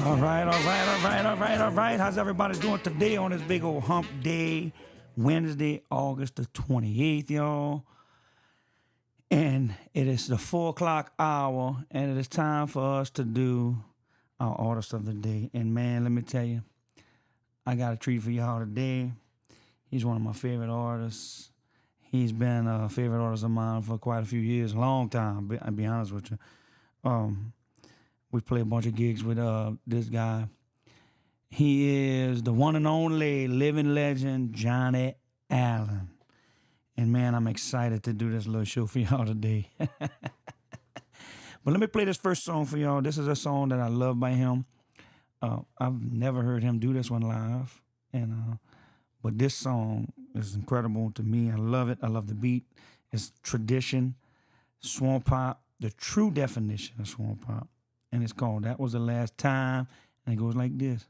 All right, all right, all right, all right, all right. How's everybody doing today on this big old hump day, Wednesday, August the 28th, y'all? And it is the 4 o'clock hour, and it is time for us to do our artist of the day. And man, let me tell you, I got a treat for y'all today. He's one of my favorite artists. He's been a favorite artist of mine for quite a few years, long time, I'll be honest with you. We play a bunch of gigs with this guy. He is the one and only living legend, Johnnie Allan. And man, I'm excited to do this little show for y'all today. But let me play this first song for y'all. This is a song that I love by him. I've never heard him do this one live. But this song is incredible to me. I love it. I love the beat. It's tradition, swamp pop, the true definition of swamp pop. And it's called That Was the Last Time. And it goes like this.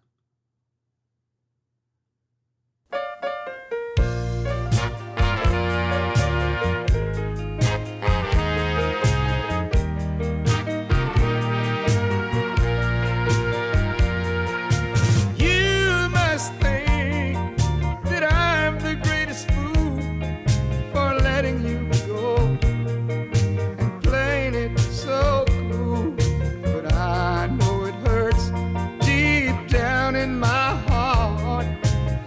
You must think that I'm the greatest fool for letting you go and playing it so cool. I know it hurts deep down in my heart,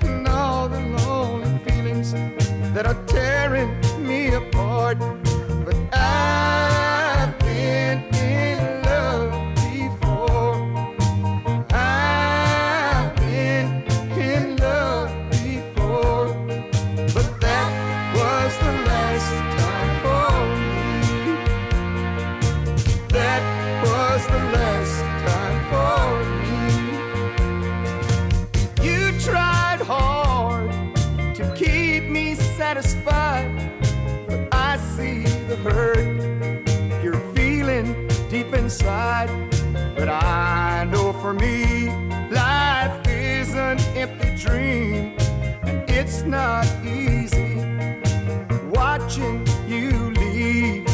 and all the lonely feelings that are tearing me apart. But I've been in love before. I've been in love before. But that was the last time for me. That was the last time for me. You tried hard to keep me satisfied, but I see the hurt you're feeling deep inside. But I know for me, life is an empty dream, and it's not easy watching you leave.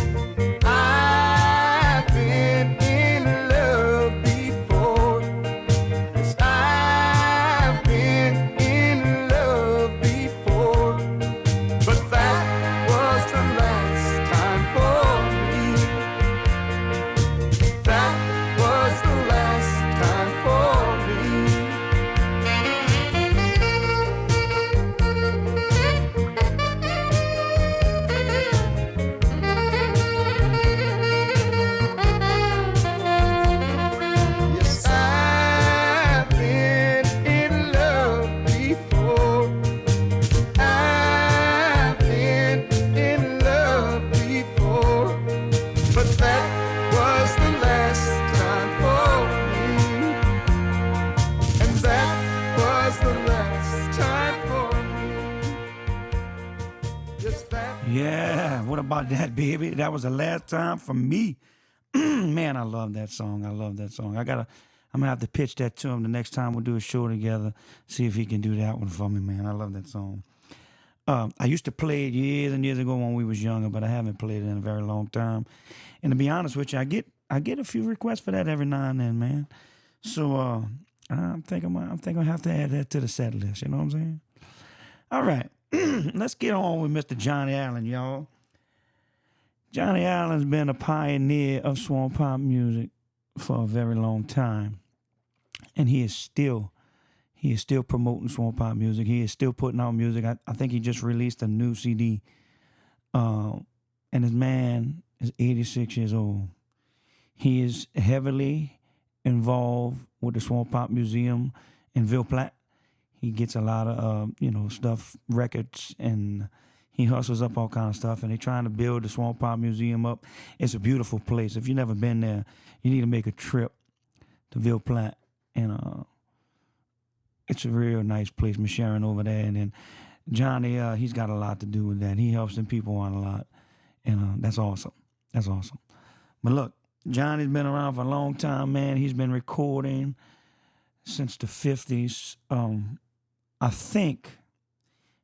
I've been in love before. Yes, I've been in love before. But that was the last time for me. That was the last time for me. Yes, I've been in love before. I've been in love before. But that was the last time for me. And that was the last time for me. Just that. Yeah, what about that, baby? That was the last time for me. Man, I love that song. I love that song. I'm gonna have to pitch that to him the next time we do a show together. See if he can do that one for me, man. I love that song. I used to play it years and years ago when we was younger, but I haven't played it in a very long time. And to be honest with you, I get a few requests for that every now and then, man. So I'm thinking I have to add that to the set list. You know what I'm saying? All right, let's get on with Mr. Johnnie Allan, y'all. Johnnie Allan's been a pioneer of swamp pop music for a very long time, and he is still promoting swamp pop music. He is still putting out music. I think he just released a new CD, and his man is 86 years old. He is heavily involved with the Swamp Pop Museum in Ville Platte. He gets a lot of stuff, records, and he hustles up all kind of stuff, and they're trying to build the Swamp Pop Museum up. It's a beautiful place. If you've never been there, you need to make a trip to Ville Platte. And it's a real nice place, Miss Sharon over there. And then Johnny, he's got a lot to do with that. He helps them people out a lot. And that's awesome. That's awesome. But look, Johnny's been around for a long time, man. He's been recording since the 50s. I think,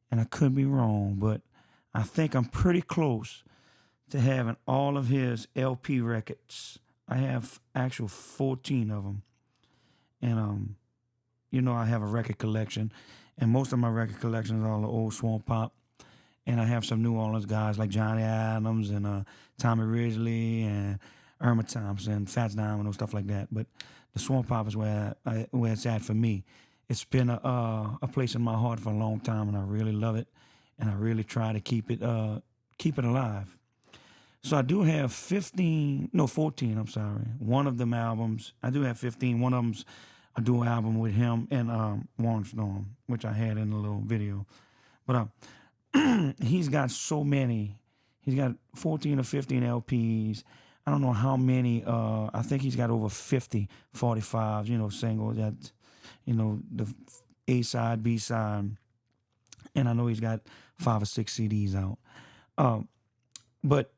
and I could be wrong, but I think I'm pretty close to having all of his LP records. I have actual 14 of them. And you know, I have a record collection, and most of my record collection is all the old swamp pop. And I have some New Orleans guys like Johnnie Allan and Tommy Ridgely and Irma Thompson, Fats Domino, stuff like that. But the swamp pop is where it's at for me. It's been a place in my heart for a long time, and I really love it, and I really try to keep it alive. So I do have 14, I'm sorry. One of them albums, I do have 15. One of them's a dual album with him and Warren Storm, which I had in a little video. But he's got so many. He's got 14 or 15 LPs. I don't know how many. I think he's got over 50 45s, singles that, the A side, B side. And I know he's got 5 or 6 CDs out. But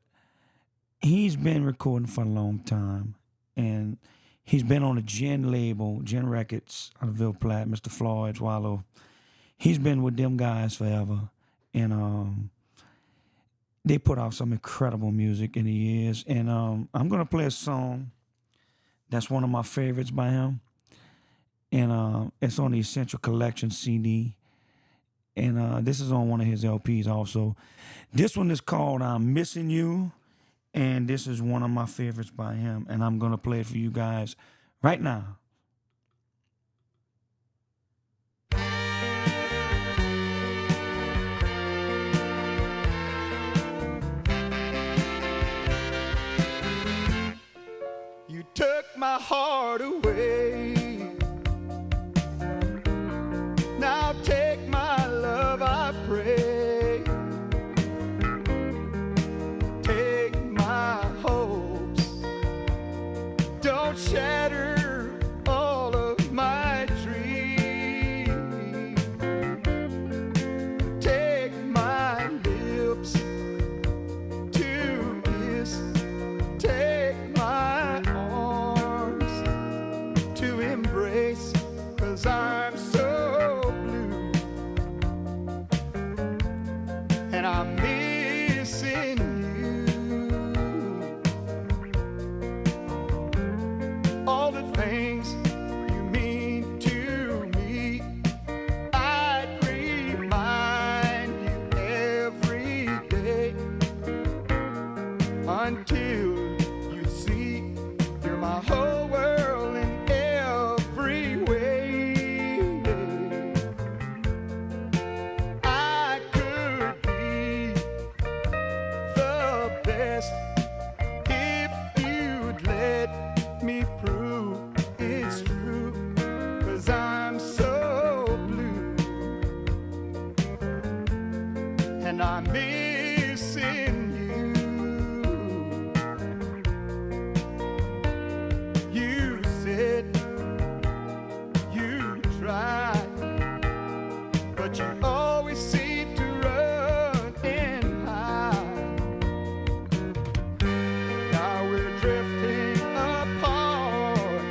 he's been recording for a long time. And he's been on a Gen label, Gen Records out of Ville Platte, Mr. Floyd, Wallow. He's been with them guys forever. And they put out some incredible music in the years. And I'm going to play a song that's one of my favorites by him. And it's on the Essential Collection CD. And this is on one of his LPs also. This one is called I'm Missing You. And this is one of my favorites by him. And I'm going to play it for you guys right now. You took my heart away. Now take my love, I pray. Take my hopes. Don't shatter all of my dreams. Take my lips to kiss. Take my arms to embrace. 'Cause I'm so blue, and I'm missing you. All the things you mean to me, I'd remind you every day until you see you're my whole world in every way. I could be the best if you'd let me prove it's true. 'Cause I'm so blue, and I'm missing you. You said you tried, but you always seem to run and hide. Now we're drifting apart,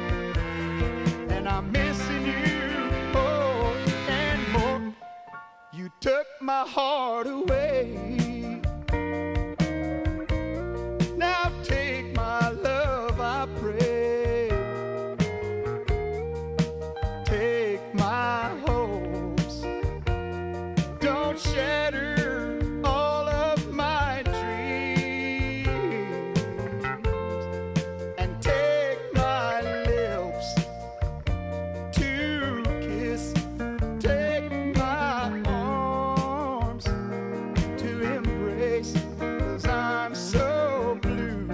and I'm missing you more and more. You took my heart away. Now take my love, I pray. Take my hopes. Don't shatter all of my dreams. And take my lips to kiss. Take my arms to embrace. 'Cause I'm so blue,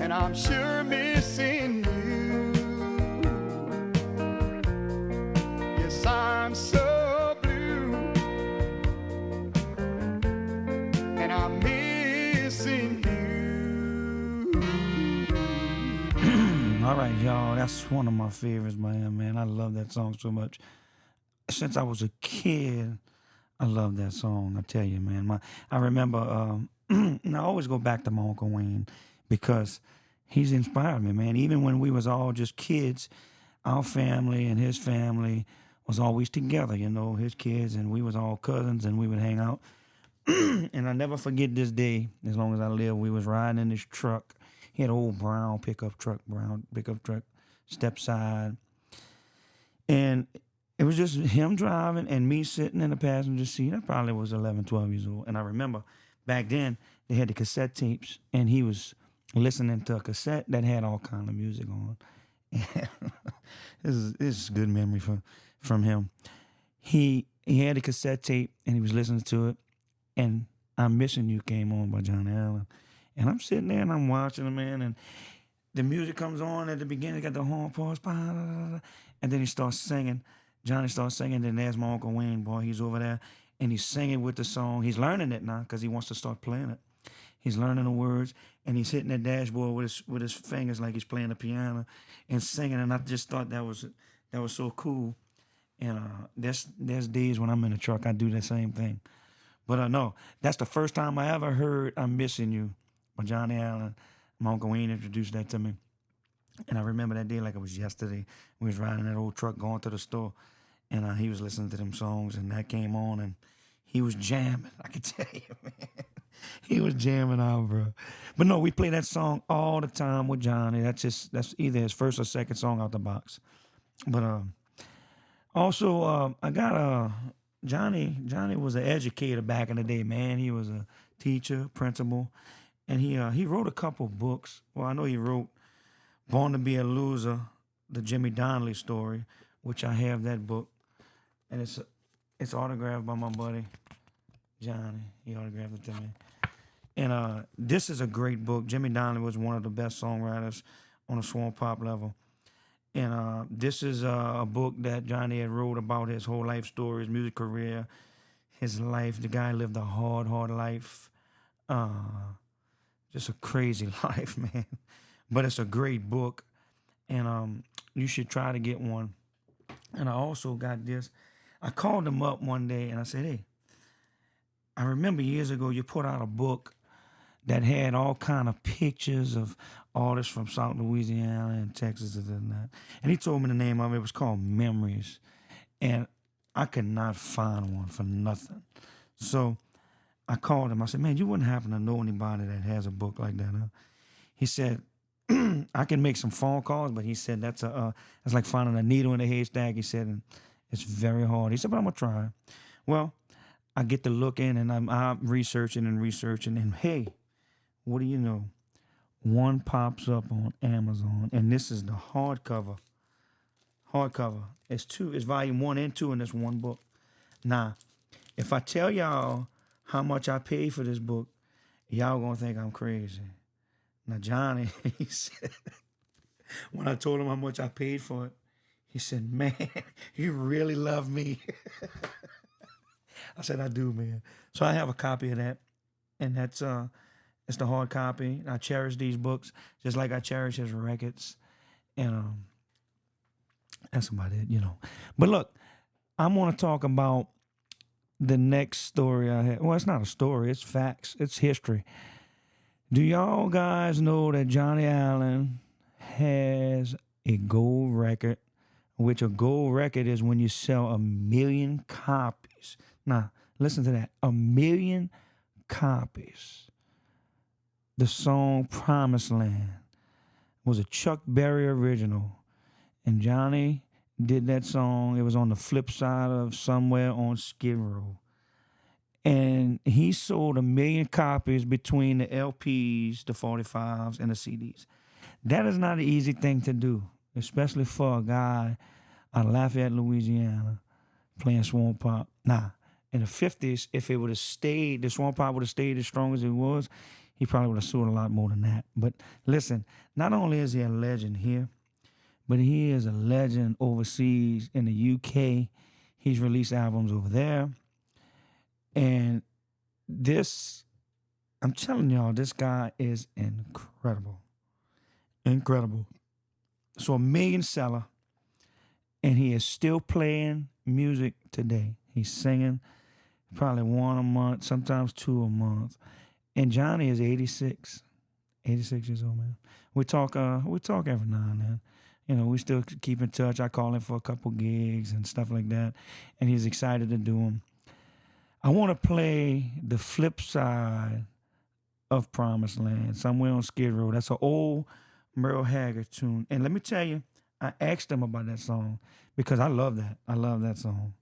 and I'm sure missing you. Yes, I'm so blue, and I'm missing you. All right, y'all. That's one of my favorites by him, man. I love that song so much. Since I was a kid, I love that song. I tell you, man. I remember, and I always go back to my Uncle Wayne because he's inspired me, man. Even when we was all just kids, our family and his family was always together, his kids, and we was all cousins, and we would hang out. And I never forget this day, as long as I live, we was riding in this truck. He had an old brown pickup truck, step side. And it was just him driving and me sitting in the passenger seat. I probably was 11, 12 years old. And I remember back then they had the cassette tapes, and he was listening to a cassette that had all kind of music on. This is a good memory from him. He had a cassette tape, and he was listening to it, and I'm Missing You came on by Johnnie Allan. And I'm sitting there, and I'm watching him, man, and the music comes on at the beginning, got the horn pause, and then he starts singing. Johnny starts singing, then there's my Uncle Wayne, boy. He's over there, and he's singing with the song. He's learning it now because he wants to start playing it. He's learning the words, and he's hitting that dashboard with his fingers like he's playing the piano and singing. And I just thought that was so cool. And there's days when I'm in the truck, I do the same thing. But no, that's the first time I ever heard "I'm Missing You" by Johnnie Allan. My Uncle Wayne introduced that to me. And I remember that day like it was yesterday. We was riding that old truck going to the store, and he was listening to them songs, and that came on, and he was jamming. I can tell you, man. He was jamming out, bro. But no, we play that song all the time with Johnny. That's either his first or second song out the box. But also I got Johnny was an educator back in the day, man. He was a teacher, principal, and he wrote a couple books. Well, I know he wrote Born to Be a Loser, the Jimmy Donnelly story, which I have that book, and it's autographed by my buddy Johnny. He autographed it to me. And this is a great book. Jimmy Donnelly was one of the best songwriters on a swamp pop level. And this is a book that Johnny had wrote about his whole life story, his music career, his life. The guy lived a hard life. Just a crazy life, man. But it's a great book, and you should try to get one. And I also got this. I called him up one day, and I said, hey, I remember years ago you put out a book that had all kind of pictures of artists from South Louisiana and Texas and that. And he told me the name of it. It was called Memories. And I could not find one for nothing. So I called him. I said, man, you wouldn't happen to know anybody that has a book like that, huh? He said, I can make some phone calls, but he said that's like finding a needle in a haystack. He said, and it's very hard. He said, but I'm going to try. Well, I get to look in, and I'm researching, and hey, what do you know? One pops up on Amazon, and this is the hardcover. It's volume 1 and 2 in this one book. Now, if I tell y'all how much I paid for this book, y'all gonna think I'm crazy. Now, Johnny, he said, when I told him how much I paid for it, he said, man, you really love me. I said, I do, man. So I have a copy of that, and it's the hard copy. I cherish these books just like I cherish his records, and that's about it, you know. But look, I'm going to talk about the next story I had. Well, it's not a story. It's facts. It's history. Do y'all guys know that Johnnie Allan has a gold record, which a gold record is when you sell 1 million copies. Now, listen to that. 1 million copies. The song Promised Land was a Chuck Berry original. And Johnny did that song. It was on the flip side of Somewhere on Skid Row. And he sold 1 million copies between the LPs, the 45s, and the CDs. That is not an easy thing to do, especially for a guy out of Lafayette, Louisiana, playing swamp pop. Now, in the 50s, if it would have stayed, the swamp pop would have stayed as strong as it was, he probably would have sold a lot more than that. But listen, not only is he a legend here, but he is a legend overseas in the UK. He's released albums over there. And this, I'm telling y'all, this guy is incredible. Incredible. So 1 million seller, and he is still playing music today. He's singing probably 1 a month, sometimes 2 a month. And Johnny is 86 years old, man. We talk every now and then. You know, we still keep in touch. I call him for a couple gigs and stuff like that, and he's excited to do them. I want to play the flip side of Promised Land, Somewhere on Skid Row. That's an old Merle Haggard tune. And let me tell you, I asked him about that song because I love that. I love that song.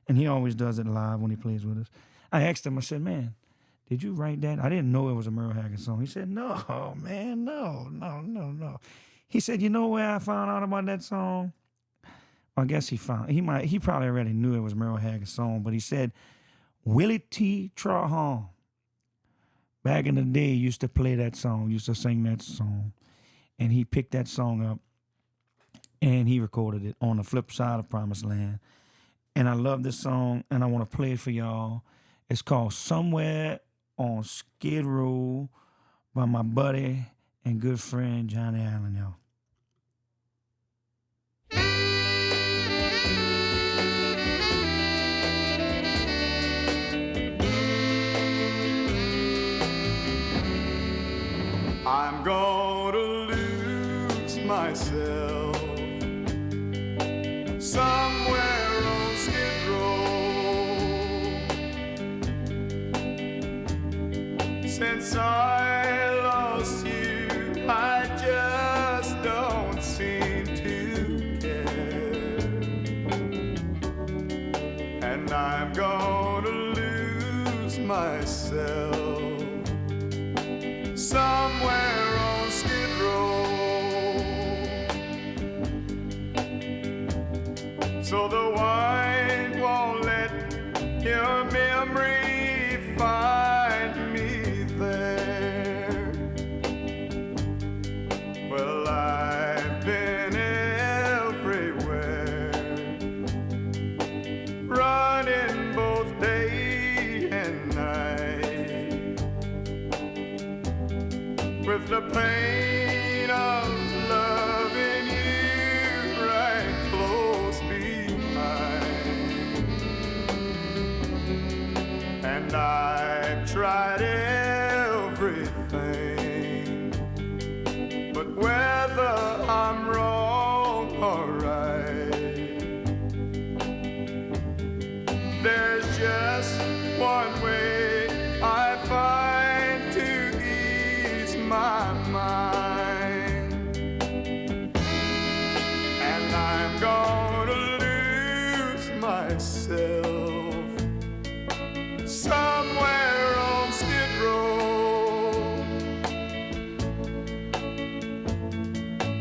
And he always does it live when he plays with us. I asked him, I said, man, did you write that? I didn't know it was a Merle Haggard song. He said, no, man, no. He said, you know where I found out about that song? I guess he probably already knew it was Merle Haggard's song, but he said, Willie T. Trahan, back in the day, used to play that song, used to sing that song. And he picked that song up and he recorded it on the flip side of Promised Land. And I love this song and I want to play it for y'all. It's called Somewhere on Skid Row by my buddy and good friend Johnnie Allan, y'all. I'm gonna lose myself somewhere on Skid Row. Since I lost you, I just don't seem to care. And I'm gonna lose myself somewhere on Skid Row. So the wine won't let your memory find me there. Well, I've been everywhere, running both day and night, with the pain of loving you right close behind. And I've tried everything, but whether I'm wrong or right, there's just one way I find to ease my mind. And I'm gonna lose myself somewhere on Skid Row.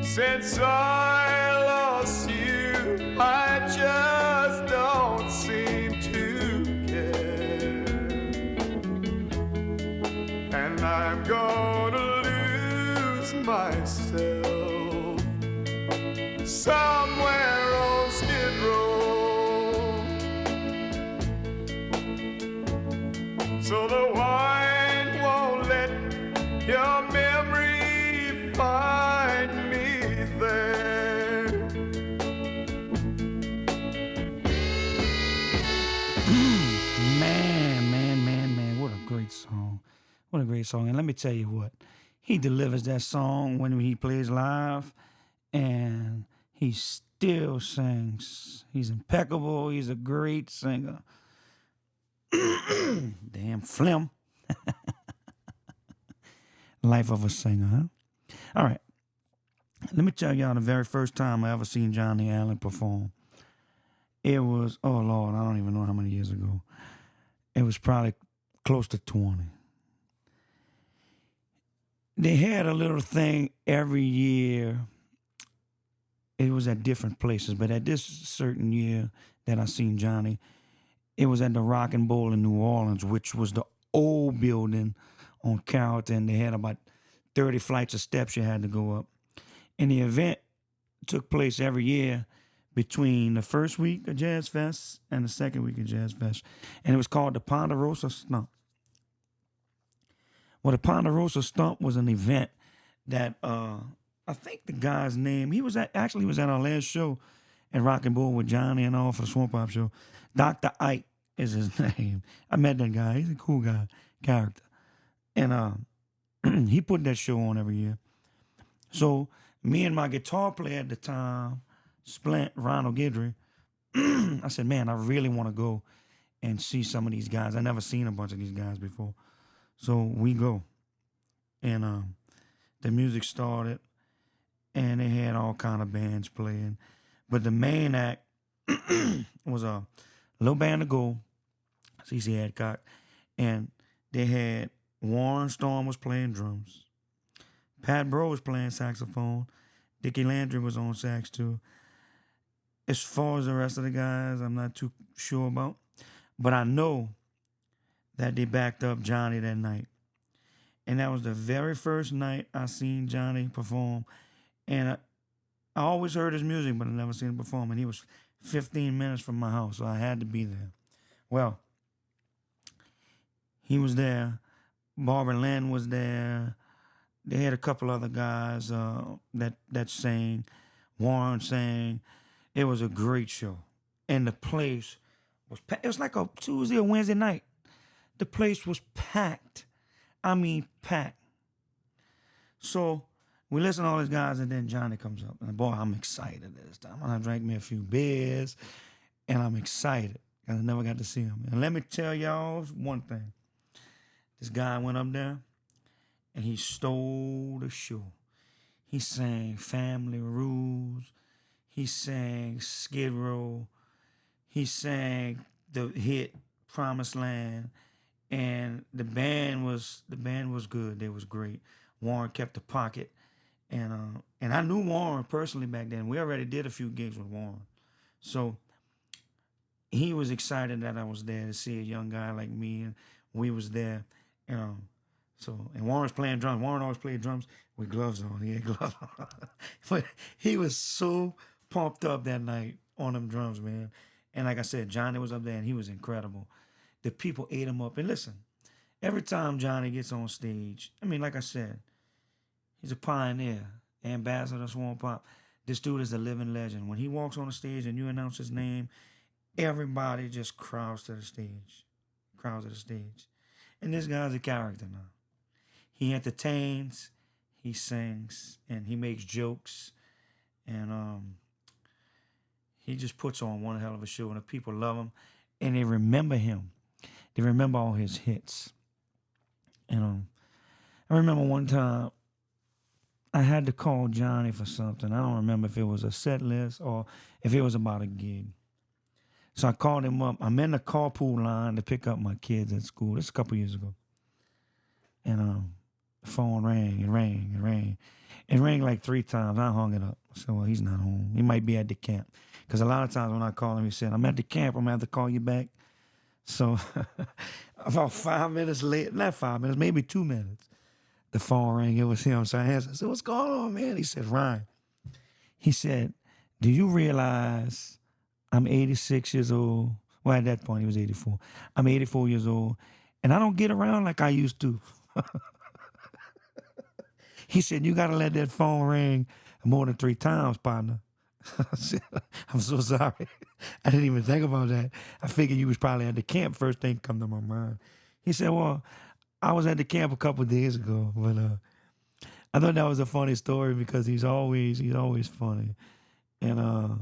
Since I lost you, I just don't seem to care. And I'm gonna lose myself somewhere on Skid Row. So the wine won't let your memory find me there. Man, what a great song. What a great song. And let me tell you what, he delivers that song when he plays live, and he still sings. He's impeccable. He's a great singer. Damn phlegm. Life of a singer, huh? All right. Let me tell y'all the very first time I ever seen Johnnie Allan perform. It was, oh Lord, I don't even know how many years ago. It was probably close to 20. They had a little thing every year. It was at different places, but at this certain year that I seen Johnny, it was at the Rock and Bowl in New Orleans, which was the old building on Carrollton. They had about 30 flights of steps you had to go up. And the event took place every year between the first week of Jazz Fest and the second week of Jazz Fest. And it was called the Ponderosa Stump. Well, the Ponderosa Stump was an event that I think the guy's name, he was at our last show at Rock and Roll with Johnny and all for the Swamp Pop show. Dr. Ike is his name. I met that guy. He's a cool guy, character. And he put that show on every year. So me and my guitar player at the time, Splint, Ronald Guidry, I said, man, I really want to go and see some of these guys. I never seen a bunch of these guys before. So we go. and the music started, and they had all kind of bands playing, but the main act was a little band of gold, CC Adcock, and they had Warren Storm was playing drums, Pat Bro was playing saxophone, Dickie Landry was on sax too. As far as the rest of the guys, I'm not too sure about, but I know that they backed up Johnny that night. And that was the very first night I seen Johnny perform. And I always heard his music, but I never seen him perform. And he was 15 minutes from my house, so I had to be there. Well, he was there. Barbara Lynn was there. They had a couple other guys that sang. Warren sang. It was a great show. And the place was packed. It was like a Tuesday or Wednesday night. The place was packed. I mean, packed. So we listen to all these guys, and then Johnny comes up. And boy, I'm excited this time. I drank me a few beers, and I'm excited. I never got to see him. And let me tell y'all one thing. This guy went up there, and he stole the show. He sang Family Rules. He sang Skid Row. He sang the hit Promised Land. And the band was good. They was great. Warren kept the pocket, and I knew Warren personally back then. We already did a few gigs with Warren, so he was excited that I was there to see a young guy like me, and we was there, So and Warren's playing drums. Warren always played drums with gloves on. He had gloves on, but he was so pumped up that night on them drums, man. And like I said, Johnny was up there, and he was incredible. The people ate him up. And listen, every time Johnny gets on stage, I mean, like I said, he's a pioneer, ambassador of Swamp Pop. This dude is a living legend. When he walks on the stage and you announce his name, everybody just crowds to the stage. And this guy's a character now. He entertains, he sings, and he makes jokes. And he just puts on one hell of a show, and the people love him, and they remember him. They remember all his hits. And I remember one time I had to call Johnny for something. I don't remember if it was a set list or if it was about a gig. So I called him up. I'm in the carpool line to pick up my kids at school. This is a couple years ago. And the phone rang and rang and rang. It rang like 3 times. I hung it up. I said, well, he's not home. He might be at the camp. Because a lot of times when I call him, he said, I'm at the camp. I'm going to have to call you back. So about 5 minutes later, not 5 minutes, maybe 2 minutes, the phone rang. It was him. So I answered. I said, what's going on, man? He said, Ryan. He said, do you realize I'm 86 years old? Well, at that point, he was 84. I'm 84 years old, and I don't get around like I used to. He said, you got to let that phone ring more than 3 times, partner. I said, I'm so sorry. I didn't even think about that. I figured you was probably at the camp. First thing come to my mind. He said, well, I was at the camp a couple of days ago, but I thought that was a funny story because he's always funny. And I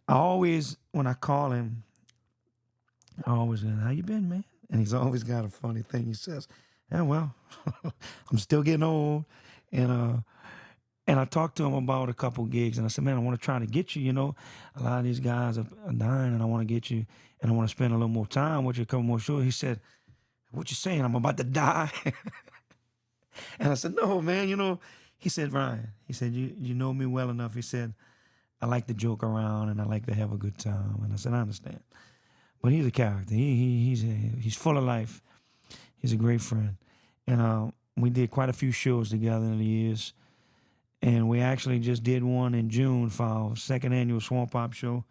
always, when I call him, I always say, how you been, man? And he's always got a funny thing he says. Yeah, well, I'm still getting old. And I talked to him about a couple gigs, and I said, man, I want to try to get you, you know. A lot of these guys are dying, and I want to get you, and I want to spend a little more time with you, a couple more shows. He said, what you saying? I'm about to die? And I said, no, man, you know. He said, Ryan, he said, you know me well enough. He said, I like to joke around, and I like to have a good time. And I said, I understand. But he's a character. He's full of life. He's a great friend. And we did quite a few shows together in the years. And we actually just did one in June for our second annual Swamp Pop show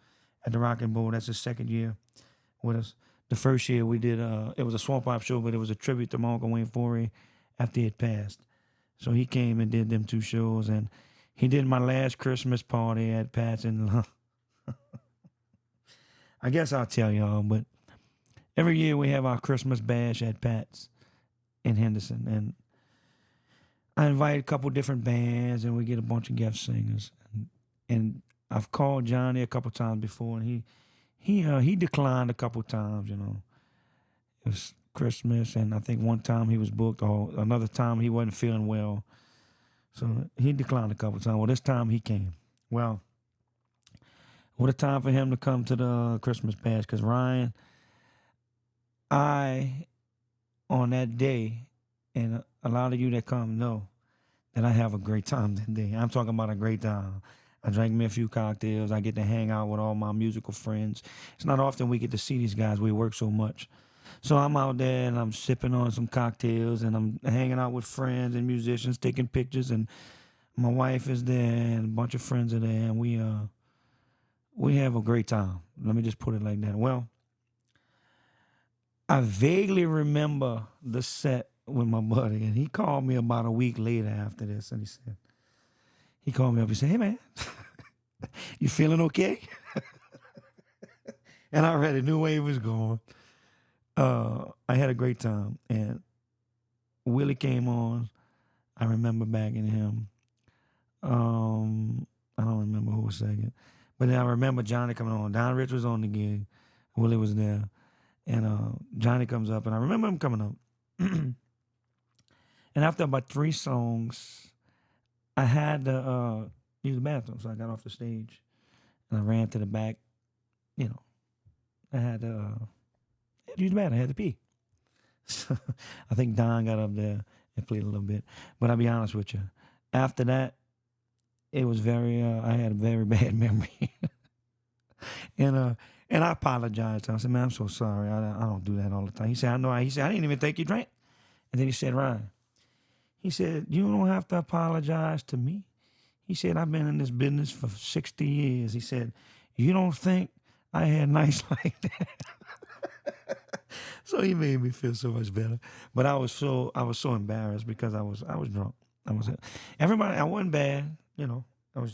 at the Rock and Bowl. That's the second year with us. The first year we did, it was a Swamp Pop show, but it was a tribute to my Uncle Wayne Forey after he had passed. So he came and did them 2 shows. And he did my last Christmas party at Pat's in I guess I'll tell y'all, but every year we have our Christmas bash at Pat's in Henderson. And I invite a couple different bands, and we get a bunch of guest singers. And I've called Johnny a couple times before, and he declined a couple times. You know, Christmas, and I think one time he was booked, or another time he wasn't feeling well. So he declined a couple times. Well, this time he came. Well, what a time for him to come to the Christmas bash, because Ryan, on that day, and a lot of you that come know that I have a great time that day. I'm talking about a great time. I drank me a few cocktails. I get to hang out with all my musical friends. It's not often we get to see these guys. We work so much. So I'm out there and I'm sipping on some cocktails and I'm hanging out with friends and musicians, taking pictures, and my wife is there and a bunch of friends are there, and we have a great time. Let me just put it like that. Well, I vaguely remember the set with my buddy, and he called me about a week later after this, and he called me up. He said, "Hey man, you feeling okay?" And I already knew where he was going. I had a great time, and Willie came on. I remember backing him. I don't remember who was second, but then I remember Johnny coming on. Don Rich was on the gig. Willie was there, and Johnny comes up, and I remember him coming up. And after about 3 songs, I had to use the bathroom, so I got off the stage, and I ran to the back. You know, I had to use the bathroom. I had to pee. So I think Don got up there and played a little bit. But I'll be honest with you, after that, it was I had a very bad memory. And I apologized to him. I said, "Man, I'm so sorry. I don't do that all the time." He said, "I know." He said, "I didn't even think you drank." And then he said, "Ryan," he said, "you don't have to apologize to me." He said, "I've been in this business for 60 years. He said, "You don't think I had nights like that?" So he made me feel so much better. But I was so embarrassed because I was drunk. Everybody, I wasn't bad, you know. I was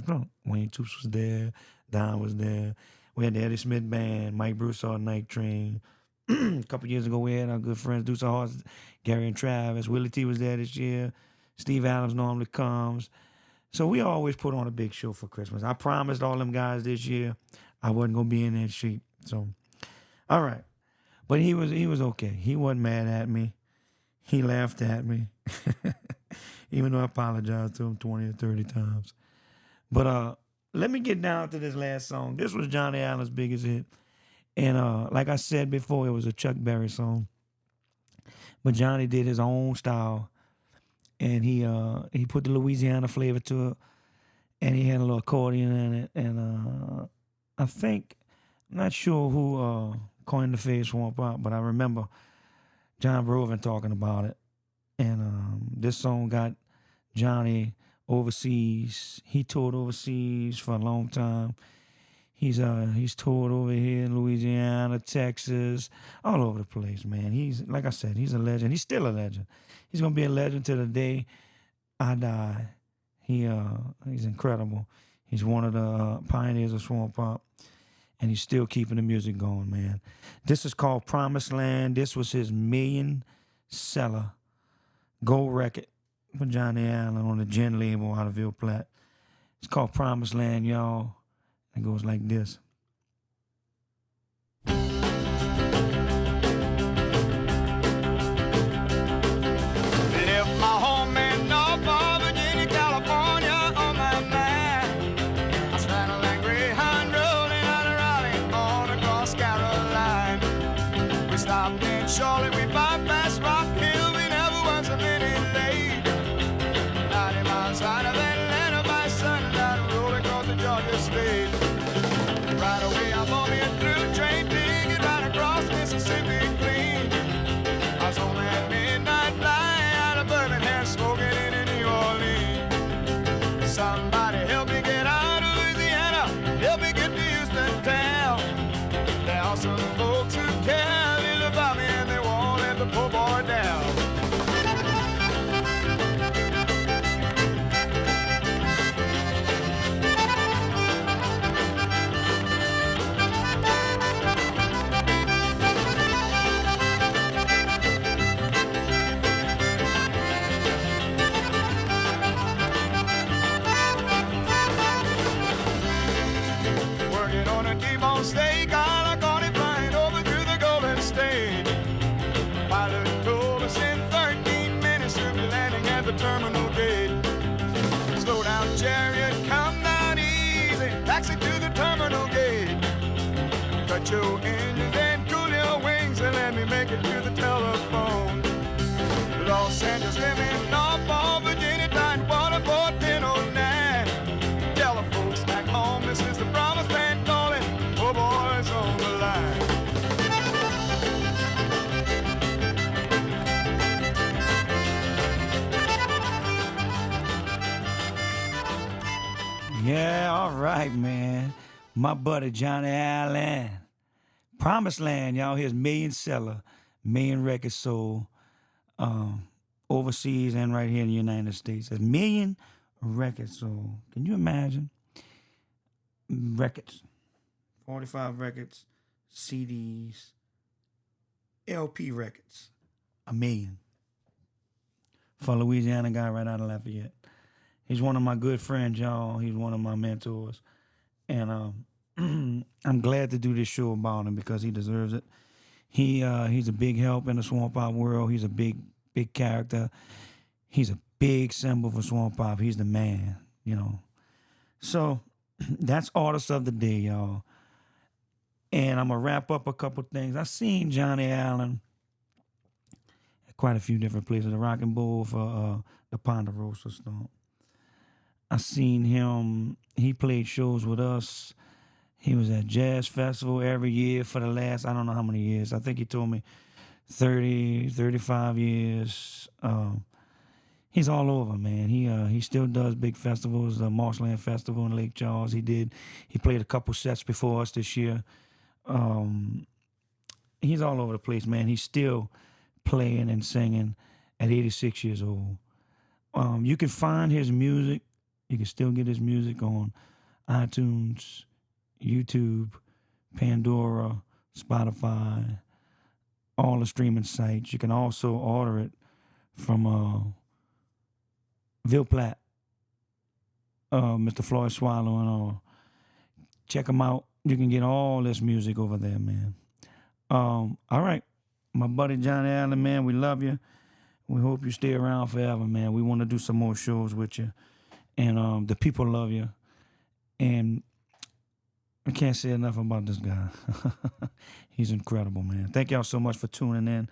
drunk. Wayne Toops was there, Don was there. We had the Eddie Smith Band, Mike Broussard, Night Train. A couple years ago, we had our good friends, Deuce Horse, Gary and Travis. Willie T was there this year. Steve Adams normally comes. So we always put on a big show for Christmas. I promised all them guys this year I wasn't going to be in that sheet. So, all right. But he was okay. He wasn't mad at me. He laughed at me. Even though I apologized to him 20 or 30 times. But let me get down to this last song. This was Johnnie Allan's biggest hit. And like I said before, it was a Chuck Berry song. But Johnny did his own style. And he put the Louisiana flavor to it. And he had a little accordion in it. And I think, I'm not sure who coined the phrase swamp out, but I remember John Broven talking about it. And this song got Johnny overseas. He toured overseas for a long time. He's toured over here in Louisiana, Texas, all over the place, man. He's, like I said, he's a legend. He's still a legend. He's gonna be a legend to the day I die. He's incredible. He's one of the pioneers of swamp pop, and he's still keeping the music going, man. This is called Promised Land. This was his million-seller gold record for Johnnie Allan on the Gin label out of Ville Platte. It's called Promised Land, y'all. It goes like this. Left my home in Norfolk, Virginia, California on my mind. I straddled that Greyhound rolling out of Raleigh on across Carolina. We stopped in Charlotte, we bypassed Rock Hill, we never was a minute late. 90 miles out of Atlanta by sundown, rolling across the Georgia state. Right away I bought me a through train ticket right across Mississippi clean. I was on that midnight flight out of Birmingham, smoking in New Orleans. Somebody help me get out of Louisiana, help me get to Houston town. There are some folks who care little about me and they won't let the poor boy down. Working on a T-bone steak, I like on it flying over through the Golden State. the terminal gate. Slow down, chariot, come down easy. Taxi to the terminal gate. Cut your engines and cool your wings and let me make it to the telephone. Los Angeles, living off of Virginia, Tidewater, 41009. Tell the folks back home, this is the promised land calling. Oh, boys on the line. Yeah, all right, man. My buddy Johnnie Allan. Promised Land, y'all. His million seller, million record sold overseas and right here in the United States. A million records sold. Can you imagine? Records. 45 records, CDs, LP records. A million. For a Louisiana guy right out of Lafayette. He's one of my good friends, y'all. He's one of my mentors. And I'm glad to do this show about him because he deserves it. He's a big help in the Swamp Pop world. He's a big character. He's a big symbol for Swamp Pop. He's the man, you know. So that's Artist of the Day, y'all. And I'm going to wrap up a couple things. I seen Johnnie Allan at quite a few different places. The Rock and Bowl for the Ponderosa Stomp. I seen him. He played shows with us. He was at Jazz Festival every year for the last, I don't know how many years. I think he told me 30, 35 years. He's all over, man. He still does big festivals, the Marshland Festival in Lake Charles. He played a couple sets before us this year. He's all over the place, man. He's still playing and singing at 86 years old. You can find his music. You can still get his music on iTunes, YouTube, Pandora, Spotify, all the streaming sites. You can also order it from Ville Platte, Mr. Floyd Swallow and all. Check him out. You can get all this music over there, man. All right. My buddy Johnnie Allan, man, we love you. We hope you stay around forever, man. We want to do some more shows with you. And the people love you. And I can't say enough about this guy. He's incredible, man. Thank y'all so much for tuning in.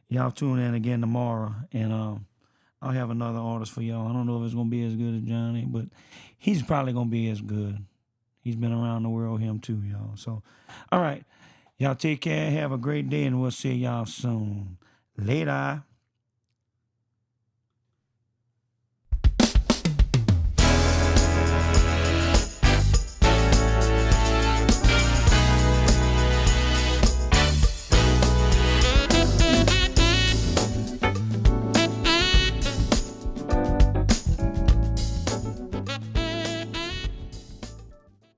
Y'all tune in again tomorrow. And I'll have another artist for y'all. I don't know if it's going to be as good as Johnny, but he's probably going to be as good. He's been around the world, him too, y'all. So, all right. Y'all take care. Have a great day, and we'll see y'all soon. Later.